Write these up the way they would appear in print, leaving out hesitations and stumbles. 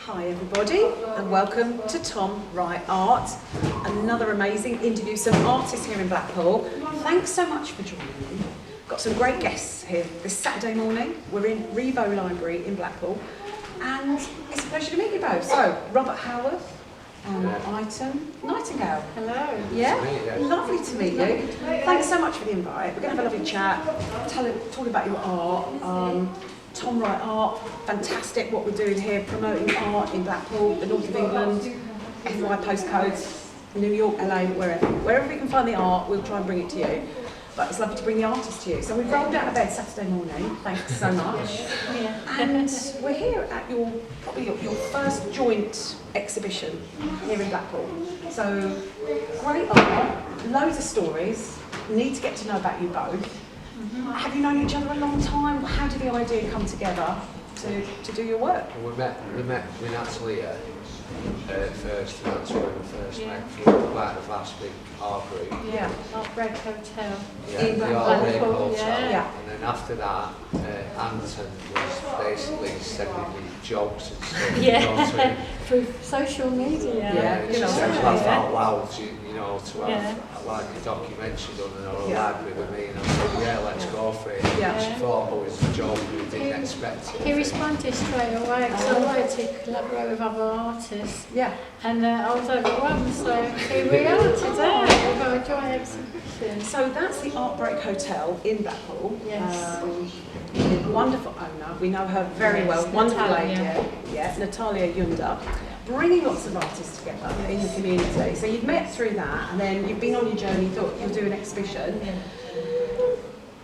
Hi everybody and welcome to Tom Wright Art, another amazing interview, some artists here in Blackpool. Thanks so much for joining me. Got some great guests here this Saturday morning. We're in Revo Library in Blackpool and it's a pleasure to meet you both. So, Robert Haworth and Ayten Nightingale. Hello. Yeah, lovely to meet you. Thanks so much for the invite. We're going to have a lovely chat, talk about your art. Tom Wright Art, fantastic what we're doing here, promoting art in Blackpool, the north of England, FY postcodes, New York, LA, wherever we can find the art, we'll try and bring it to you. But it's lovely to bring the artist to you. So we've rolled out of bed Saturday morning, thanks so much. And we're here at probably your first joint exhibition here in Blackpool. So great art, loads of stories, need to get to know about you both. Have you known each other a long time? How did the idea come together to do your work? Well, we met Natalie first, and that's where we first met through quite a vast big art group. Yeah, Art Break Hotel. Yeah, in the Art Break Blackpool, Hotel. yeah. And then after that, Anton was basically sending me jobs and stuff. Yeah, through social media. Yeah, she said laugh out loud, you know, to have like a documentary done in our library with me, and I said, yeah, let's go for it. Yeah. She thought it was a job, we didn't expect it. He responded straight away because I wanted to collaborate with other artists. Yeah. And I was overwhelmed, so here we are today with our joint exhibition. So that's the Art Break Hotel in Blackpool. Yes. Wonderful owner, we know her very well, wonderful lady, Natalia Yunda, bringing lots of artists together in the community. So you've met through that, and then you've been on your journey, thought you'll do an exhibition. Yeah.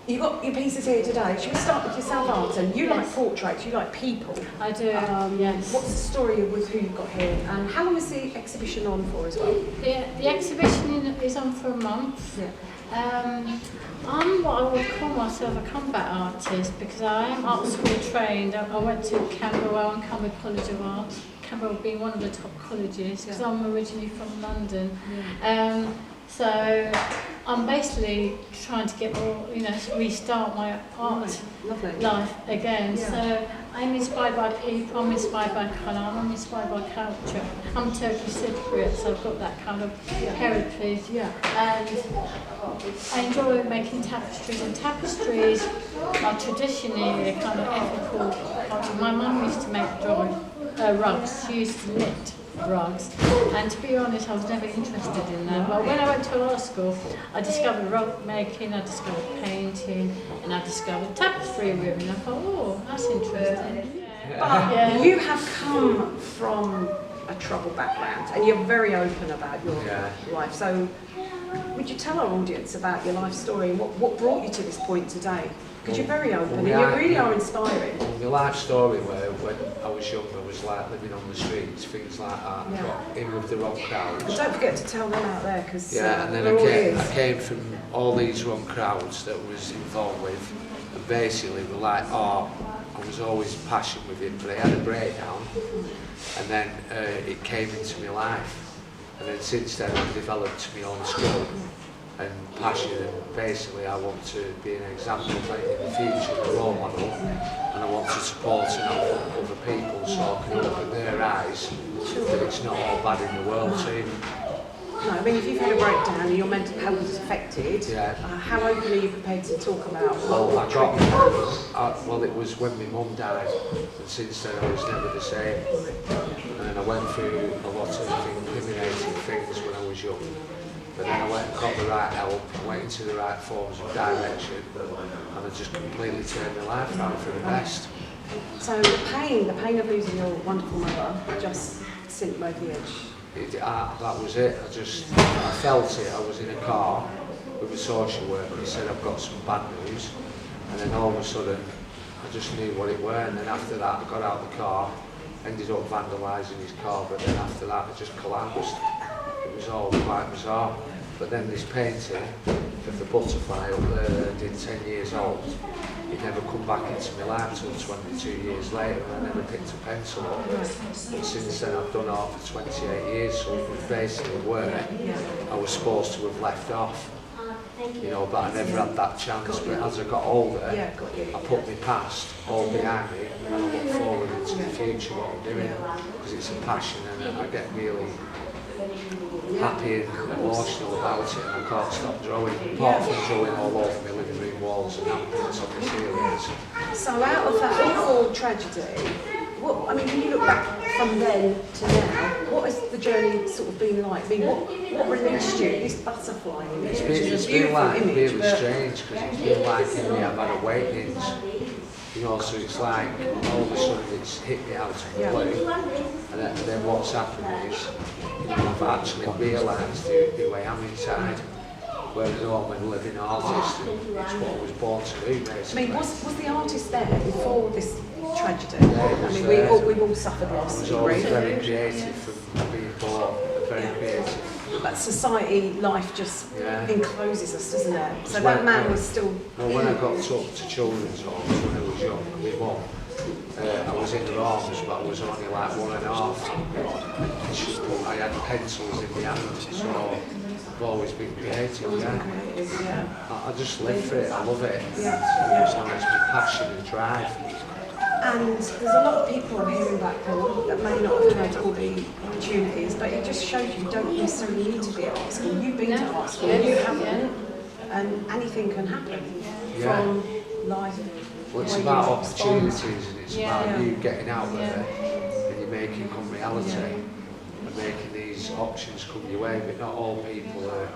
You've got your pieces here today. Should we start with yourself, Ayten? You like portraits, you like people. I do, yes. What's the story with who you've got here, and how long is the exhibition on for as well? The exhibition is on for a month. Yeah. I'm what I would call myself a combat artist because I am art school trained. I went to Camberwell and Camberwell College of Art, Camberwell being one of the top colleges because I'm originally from London. Yeah. So I'm basically trying to get more, restart my art life again. Yeah. So I'm inspired by people, I'm inspired by colour, I'm inspired by culture. I'm Turkish Cypriot, so I've got that kind of heritage. Yeah. And I enjoy making tapestries, and tapestries are traditionally a kind of ethical culture. My mum used to make rugs, she used to knit rugs, and to be honest I was never interested in that, but when I went to art school I discovered rug making, I discovered painting, and I discovered tapestry weaving. I thought, oh, that's interesting. But you have come from a troubled background and you're very open about your life, so would you tell our audience about your life story and what brought you to this point today? Because you're very open and you really are inspiring. My life story when I was younger was like living on the streets, things like that. I got in with the wrong crowds. And don't forget to tell them out there because and then I came from all these wrong crowds that I was involved with, and basically with like art, I was always passionate with it, but I had a breakdown, and then it came into my life, and then since then I've developed my own skill and passion, and basically I want to be an example in the future, a role model, and I want to support and help other people so I can open their eyes that it's not all bad in the world too. No, I mean if you've had a breakdown and your mental health is affected, how open are you prepared to talk about well, it was when my mum died, and since then I was never the same, and I went through a lot of incriminating things when I was young. But then I went and got the right help, I went into the right forms of direction, and I just completely turned my life around for the best. So the pain of losing your wonderful mother just sent you over the edge? That was it, I felt it. I was in a car with a social worker, he said I've got some bad news, and then all of a sudden I just knew what it were, and then after that I got out of the car, ended up vandalising his car, but then after that I just collapsed. It was all quite bizarre. But then this painting of the butterfly up there that I did 10 years old, it never come back into my life until 22 years later, and I never picked a pencil up. But since then I've done art for 28 years, so it was basically where I was supposed to have left off. But I never had that chance. But as I got older, I put my past all behind me, and I looked forward into to the future what I'm doing, because it's a passion and I get really happy and emotional about it, and I can't stop drawing. Apart from drawing all over my living room walls and handprints on the ceilings. So out of that awful tragedy, what, I mean, when you look back from then to now, what has the journey sort of been like? I mean, what released you? This butterfly image, It's been like really strange, because it's been like in me, I've had awakenings. You know, so it's like all of a sudden it's hit me out of the blue, and then what's happened is, you know, I've actually realised who I am inside. Whereas I'm a living artist, and it's what I was born to do, basically. I mean, was the artist there before this tragedy? Yeah, I mean, we've all suffered loss. I was always very creative from being born, very creative. But society, life just encloses us, doesn't it? So When- that man was still... Well, when I got took to children's homes when I was young, with mum, I was in her arms, but I was only like 1.5. And she put, I had pencils in my hand, so I've always been creative, I just live for it, I love it. It's nice, my passion and drive. And there's a lot of people here in Blackpool that may not have had all the opportunities, but it just shows you don't necessarily need to be at art school. You've been to art school, you haven't, and anything can happen from life. Well, it's about opportunities, and it's about you getting out there and you making come reality and making these options come your way. But not all people are,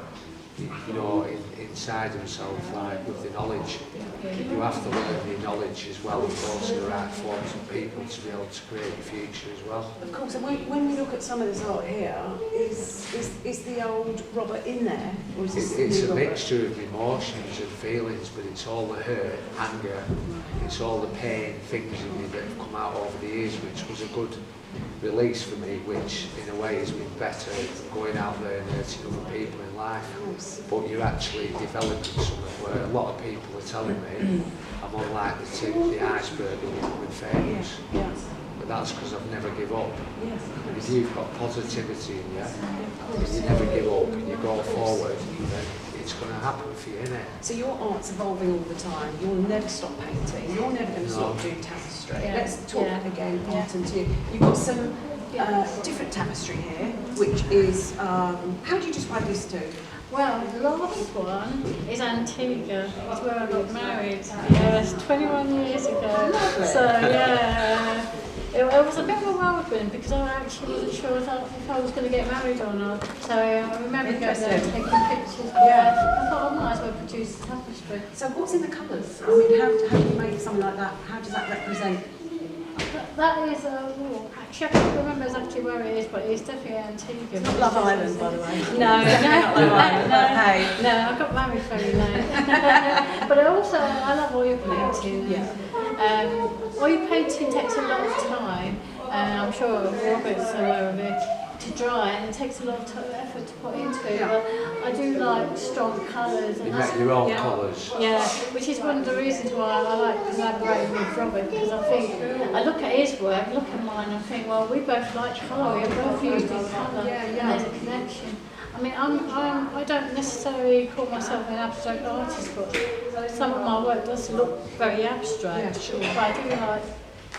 you know, inside themselves, like with the knowledge. You have to learn the knowledge as well, and go to the right forms of people to be able to create your future as well. Of course, and when we look at some of this art here, is the old Robert in there? Or is this It's a new Robert? mixture of emotions and feelings, but it's all the hurt, anger, it's all the pain, things in me that have come out over the years, which was a good release for me, which in a way has been better than going out there and hurting other people in life. But you're actually developing something where a lot of people are telling me I'm on like the tip of the iceberg of becoming famous. But that's because I've never give up. And if you've got positivity in you, and you never give up and you go forward, then it's going to happen for you, innit? So your art's evolving all the time. You'll never stop painting. You're never going to stop doing tapestry. Let's talk again, Ayten, to you. You've got some different tapestry here, which is, how do you describe these two? Well, the last one is Antigua. It's where I got married. Yes, 21 years ago. So yeah, it was a bit of a whirlwind because I actually wasn't sure if I was going to get married or not. So I remember going there and taking pictures. I thought I might as well produce a tapestry. So what's in the colours? I mean, how do you make something like that? How does that represent? That is actually I can't remember exactly where it is, but it's definitely Antigua. It's not Love Island, by the way. No, Hey. no, I got married very late. But I love oil painting. Oil painting takes a lot of time, and I'm sure Robert's aware of it, to dry, and it takes a lot of effort to put into it. But I do like strong colours. You make your own colours. Yeah, which is one of the reasons why I like collaborating with Robert, because I think, I look at his work, look at mine, and think, well, we both like colour, we both use this colour, and there's a connection. I mean, I don't necessarily call myself an abstract artist, but some of my work does look very abstract. But I do like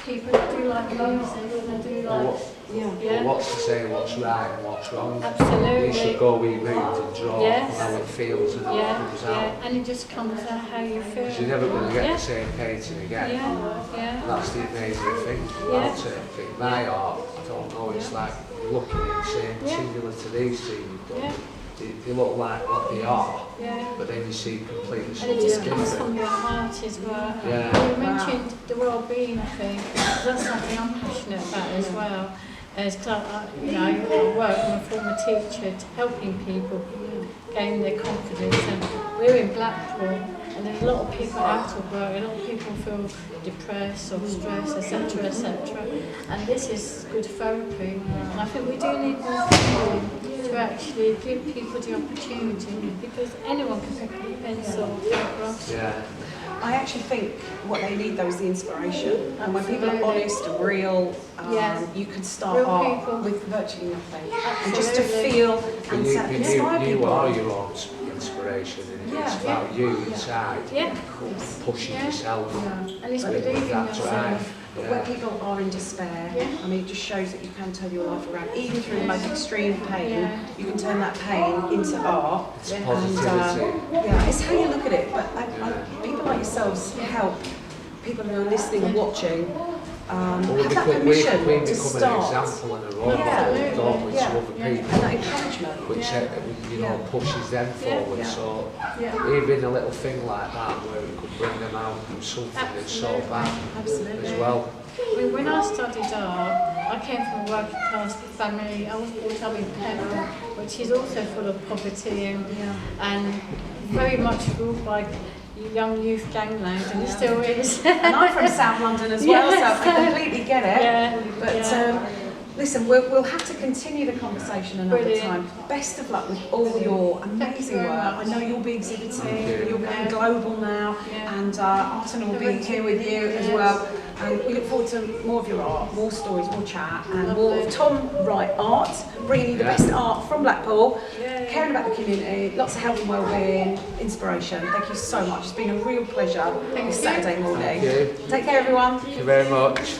people, I do like music, and I do like... Well, what's to say what's right and what's wrong? Absolutely. You should go where you move and draw how it feels and how it comes out. And it just comes out how you feel. Because you're never going to get the same painting again. That's the amazing thing about it. I think my art, I don't know, it's like looking at the same, similar to these two you've done. They look like what they are, but then you see completely something And it just different. comes from your heart as well. You mentioned the well-being thing, that's something I'm passionate about as well. As I work, I'm a former teacher, helping people gain their confidence, and we're in Blackpool, and there's a lot of people out of work, a lot of people feel depressed or stressed, etc., etc. And this is good therapy, and I think we do need more people to actually give people the opportunity, because anyone can pick up a pencil or photograph. I actually think what they need though is the inspiration, and when people are honest and real, you can start Real art people. with virtually nothing, and just to feel and inspire You people. are your own inspiration, and it's about you inside pushing yourself And it's with believing that yourself. drive. But Yeah. when people are in despair, I mean, it just shows that you can turn your life around. Even through the most extreme pain, you can turn that pain into art. It's positivity. It's how you look at it. But people like yourselves help people who are listening and watching have that permission we to become start. an example and a role model, don't we, to other people, And that encouragement. which you know pushes them forward. So even a little thing like that, where we could bring them out from something that's so bad as well. When I studied art, I came from a working class family. I was brought up in Pembroke, which is also full of poverty and very much ruled by young youth gangland, and it still is. And I'm from South London as well, so I completely get it. But listen, we'll have to continue the conversation another time. Best of luck with all your amazing work. I know you'll be exhibiting, you're going global now, and Ayten will be here with you as well. And we look forward to more of your art, more stories, more chat, and more of Tom Wright art, bringing you the best art from Blackpool, caring about the community, lots of health and wellbeing, inspiration. Thank you so much. It's been a real pleasure this Saturday morning. Thank you. Take care, everyone. Thank you very much.